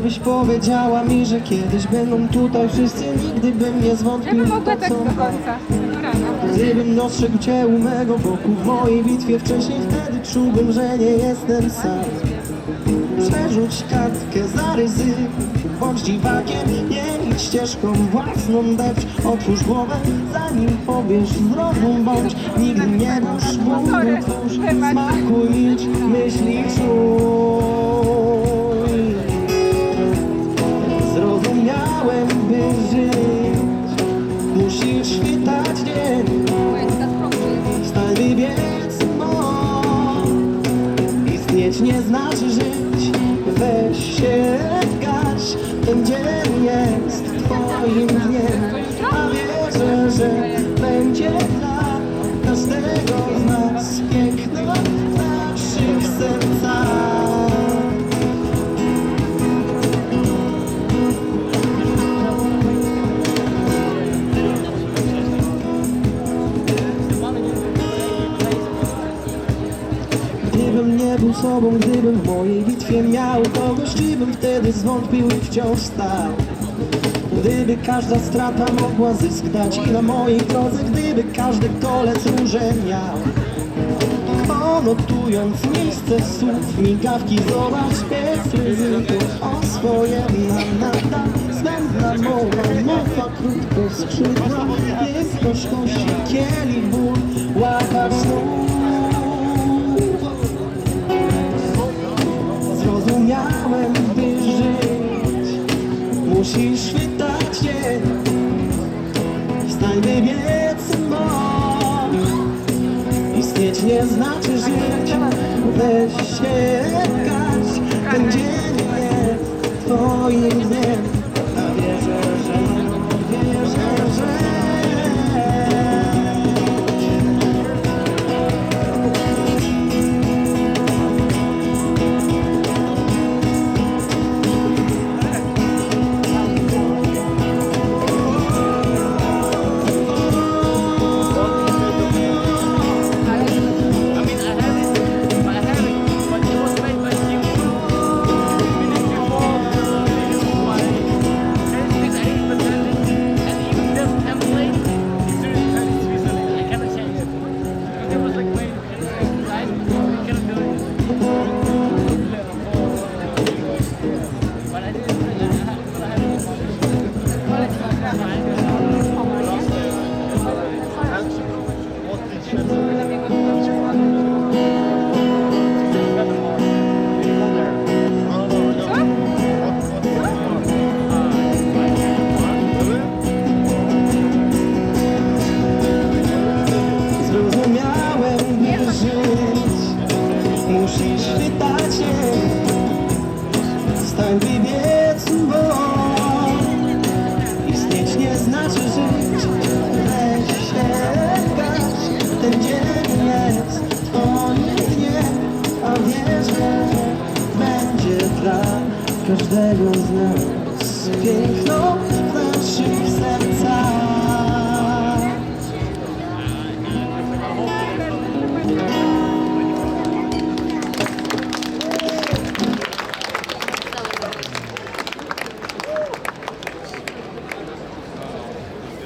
Gdybyś powiedziała mi, że kiedyś będą tutaj wszyscy, nigdy bym nie zwątpił w to, tak do co końca. Gdybym dostrzegł cię u mego boku w mojej bitwie wcześniej, wtedy czułbym, że nie jestem sam. Przerzuć kartkę za ryzyk, bądź dziwakiem, nie idź ścieżką własną, depcz, otwórz głowę, zanim powiesz zrozum, bądź nigdy nie bądź mój, twórz, smakuj, milcz, myśli, czuj. Zrozumiałem, by żyć, musisz świtać dzień, stań wybiec moc. Istnieć nie znaczy żyć, weź się gaś, ten dzień jest twoim dniem, a wierzę, że będzie dla każdego z nas piękno w naszych sercach. Gdybym nie był sobą, gdybym w mojej bitwie miał kogoś, bym wtedy zwątpił i wciąż stał. Gdyby każda strata mogła zysk dać i na mojej drodze, gdyby każdy kolec róże miał. Konotując miejsce słów, migawki, zobacz bez ryzyku o swoje nada. Zbędna mowa krótko skrzydła, jest gorzkości kielich ból, łapać snów. Zrozumiałem, by żyć, musisz chwytać dzień, wstań, wybiec moc. Istnieć nie znaczy żyć, weź się gaś, ten dzień jest twoim dniem, a wierzę, że musisz chwytać się, stań, wybiec moc. Istnieć nie znaczy żyć, weź się gaś, ten dzień jest twoim dniem, a wiesz, że będzie dla każdego z nas piękno.